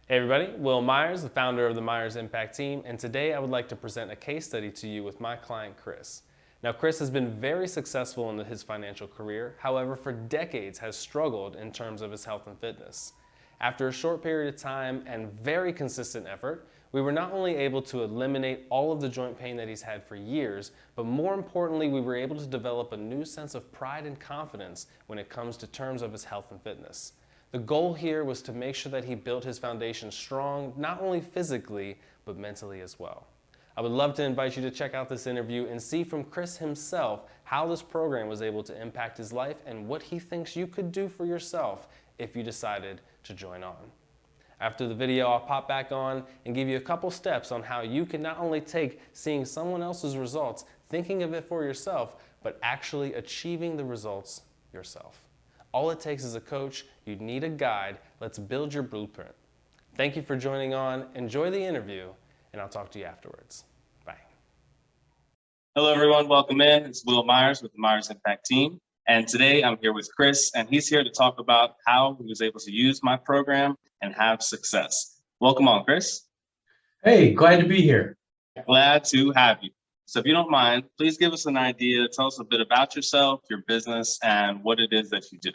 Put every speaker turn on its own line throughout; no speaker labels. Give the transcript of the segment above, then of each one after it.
Hey everybody, Will Myers, the founder of the Myers Impact Team, and today I would like to present a case study to you with my client Chris. Now Chris has been very successful in his financial career, however for decades has struggled in terms of his health and fitness. After a short period of time and very consistent effort, we were not only able to eliminate all of the joint pain that he's had for years, but more importantly we were able to develop a new sense of pride and confidence when it comes to terms of his health and fitness. The goal here was to make sure that he built his foundation strong, not only physically, but mentally as well. I would love to invite you to check out this interview and see from Chris himself how this program was able to impact his life and what he thinks you could do for yourself if you decided to join on. After the video, I'll pop back on and give you a couple steps on how you can not only take seeing someone else's results, thinking of it for yourself, but actually achieving the results yourself. All it takes is a coach. You need a guide. Let's build your blueprint. Thank you for joining on. Enjoy the interview, and I'll talk to you afterwards. Bye.
Hello, everyone. Welcome in. It's Will Myers with the Myers Impact Team. And today I'm here with Chris, and he's here to talk about how he was able to use my program and have success. Welcome on, Chris.
Hey, glad to be here.
Glad to have you. So if you don't mind, please give us an idea. Tell us a bit about yourself, your business, and what it is that you do.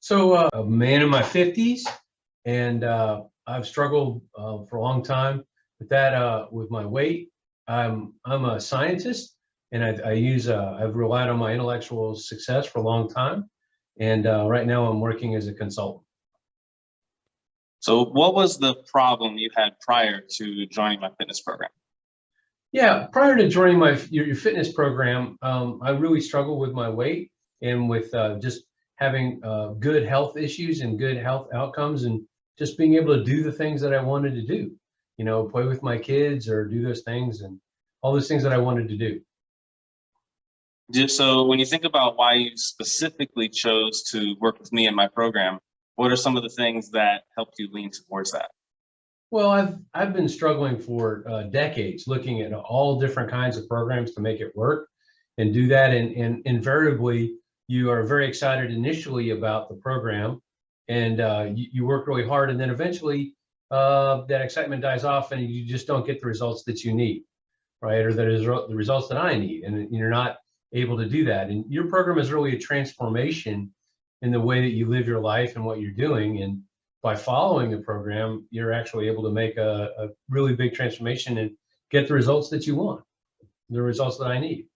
So a man in my 50s, and I've struggled for a long time with that, with my weight. I'm a scientist, and I've relied on my intellectual success for a long time. And right now I'm working as a consultant.
So what was the problem you had prior to joining my fitness program?
Yeah, prior to joining your fitness program, I really struggled with my weight and with just having good health issues and good health outcomes, and just being able to do the things that I wanted to do, play with my kids or do those things and all those things that I wanted to do.
Just so when you think about why you specifically chose to work with me in my program, what are some of the things that helped you lean towards that?
Well, I've been struggling for decades, looking at all different kinds of programs to make it work and do that. And invariably, you are very excited initially about the program, and you work really hard, and then eventually that excitement dies off, and you just don't get the results that you need, right? Or that is the results that I need, and you're not able to do that. And your program is really a transformation in the way that you live your life and what you're doing. And by following the program, you're actually able to make a really big transformation and get the results that you want, the results that I need.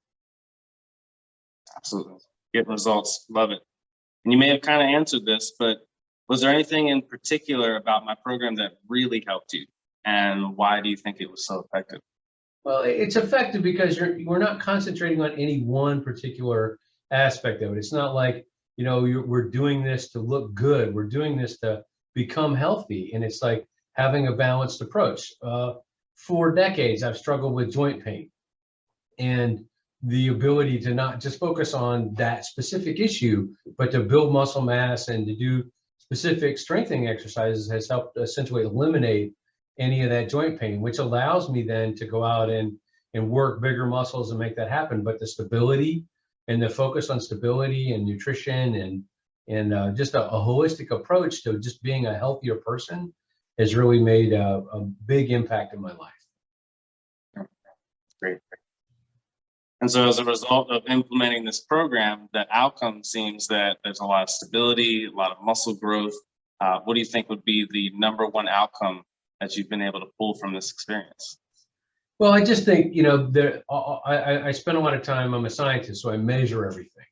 Absolutely. Get results. Love it. And you may have kind of answered this, but was there anything in particular about my program that really helped you? And why do you think it was so effective?
Well, it's effective because we're not concentrating on any one particular aspect of it. It's not like, we're doing this to look good. We're doing this to become healthy. And it's like having a balanced approach. For decades, I've struggled with joint pain, and the ability to not just focus on that specific issue, but to build muscle mass and to do specific strengthening exercises has helped essentially eliminate any of that joint pain, which allows me then to go out and work bigger muscles and make that happen. But the stability and the focus on stability and nutrition and just a holistic approach to just being a healthier person has really made a big impact in my life.
Great. And so as a result of implementing this program, the outcome seems that there's a lot of stability, a lot of muscle growth. What do you think would be the number one outcome that you've been able to pull from this experience?
Well, I just think, I spend a lot of time, I'm a scientist, so I measure everything.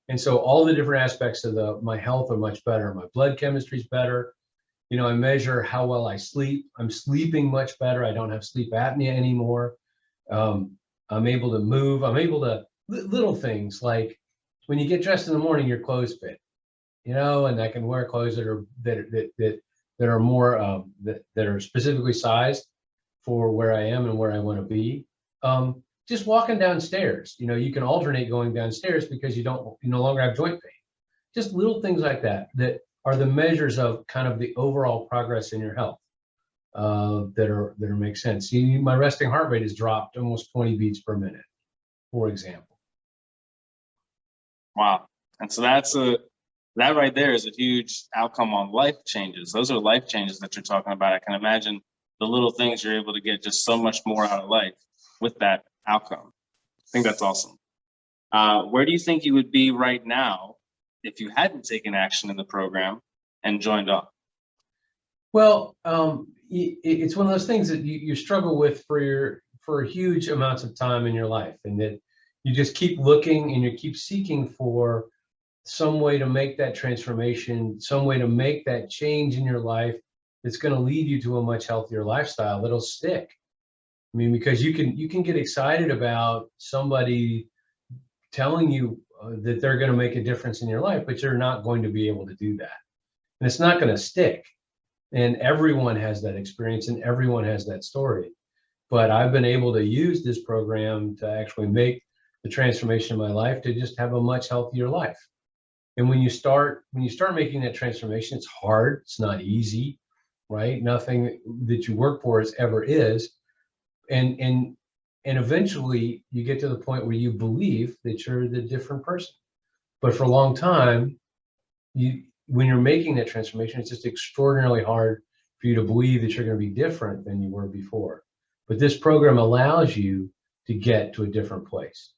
And so all the different aspects of my health are much better. My blood chemistry is better. I measure how well I sleep. I'm sleeping much better. I don't have sleep apnea anymore. I'm able to move. I'm able to little things like when you get dressed in the morning, your clothes fit, and I can wear clothes that are more that are specifically sized for where I am and where I want to be. Just walking downstairs, you can alternate going downstairs because you no longer have joint pain. Just little things like that are the measures of kind of the overall progress in your health that make sense. My resting heart rate has dropped almost 20 beats per minute, for example.
Wow. And so that's That right there is a huge outcome on life changes. Those are life changes that you're talking about. I can imagine the little things you're able to get just so much more out of life with that outcome. I think that's awesome. Where do you think you would be right now if you hadn't taken action in the program and joined on?
Well, it's one of those things that you struggle with for huge amounts of time in your life, and that you just keep looking and you keep seeking for some way to make that transformation, some way to make that change in your life that's going to lead you to a much healthier lifestyle that'll stick. I mean, because you can get excited about somebody telling you that they're going to make a difference in your life, but you're not going to be able to do that, and it's not going to stick. And everyone has that experience and everyone has that story. But I've been able to use this program to actually make the transformation in my life to just have a much healthier life. And when you start making that transformation, it's hard, it's not easy, right? Nothing that you work for ever is. And eventually you get to the point where you believe that you're the different person. But for a long time, when you're making that transformation, it's just extraordinarily hard for you to believe that you're going to be different than you were before. But this program allows you to get to a different place.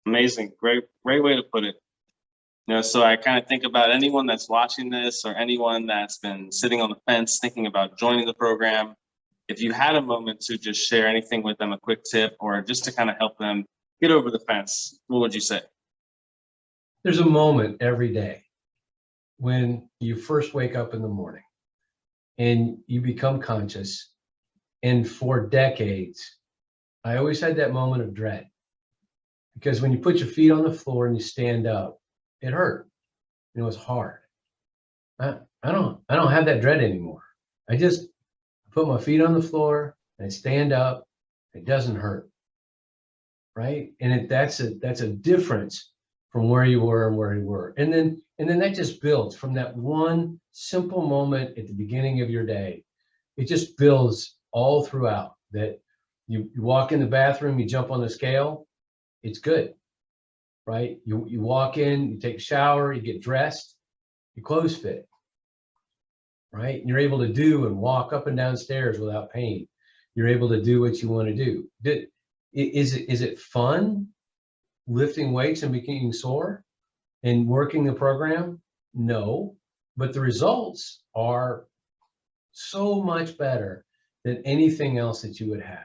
Amazing. Great way to put it. So I kind of think about anyone that's watching this or anyone that's been sitting on the fence thinking about joining the program. If you had a moment to just share anything with them, a quick tip, or just to kind of help them get over the fence, what would you say?
There's a moment every day when you first wake up in the morning and you become conscious. And for decades, I always had that moment of dread, because when you put your feet on the floor and you stand up, it hurt. It was hard. I don't have that dread anymore. I just put my feet on the floor and I stand up. It doesn't hurt, right? And that's a difference from where you were and where you were. And then that just builds from that one simple moment at the beginning of your day. It just builds all throughout. That you walk in the bathroom, you jump on the scale, it's good, right? You walk in, you take a shower, you get dressed, your clothes fit, right? And you're able to do and walk up and down stairs without pain. You're able to do what you want to do. Is it fun lifting weights and being sore and working the program? No, but the results are so much better than anything else that you would have.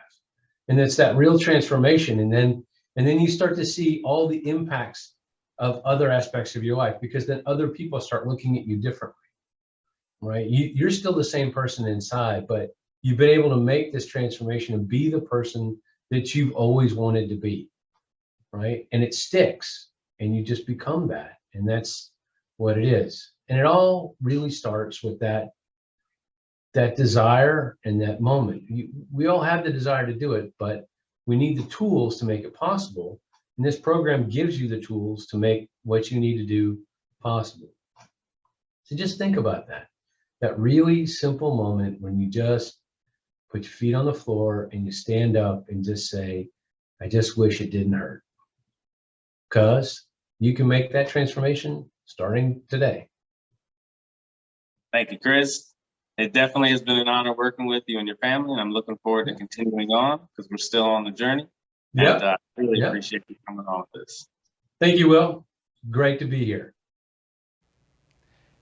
And it's that real transformation. And then you start to see all the impacts of other aspects of your life, because then other people start looking at you differently, right? You're still the same person inside, but you've been able to make this transformation and be the person that you've always wanted to be, right? And it sticks and you just become that. And that's what it is. And it all really starts with that desire and that moment. We all have the desire to do it, but we need the tools to make it possible. And this program gives you the tools to make what you need to do possible. So just think about that really simple moment when you just put your feet on the floor and you stand up and just say, I just wish it didn't hurt. Because you can make that transformation starting today.
Thank you, Chris. It definitely has been an honor working with you and your family, and I'm looking forward to continuing on because we're still on the journey.
Yeah.
And I really appreciate you coming on with this.
Thank you, Will. Great to be here.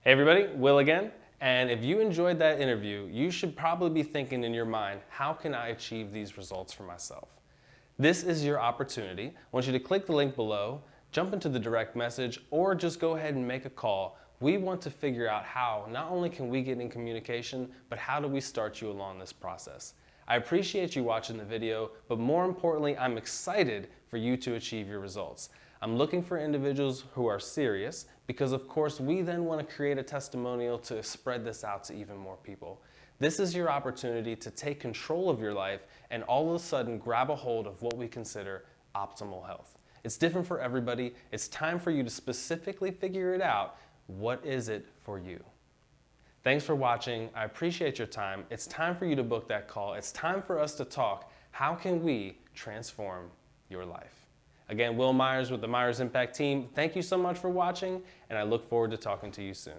Hey everybody, Will again. And if you enjoyed that interview, you should probably be thinking in your mind, how can I achieve these results for myself? This is your opportunity. I want you to click the link below, jump into the direct message, or just go ahead and make a call. We want to figure out how not only can we get in communication, but how do we start you along this process. I appreciate you watching the video, but more importantly, I'm excited for you to achieve your results. I'm looking for individuals who are serious because of course we then want to create a testimonial to spread this out to even more people. This is your opportunity to take control of your life and all of a sudden grab a hold of what we consider optimal health. It's different for everybody. It's time for you to specifically figure it out. What is it for you? Thanks for watching. I appreciate your time. It's time for you to book that call. It's time for us to talk. How can we transform your life? Again, Will Myers with the Myers Impact Team, thank you so much for watching, and I look forward to talking to you soon.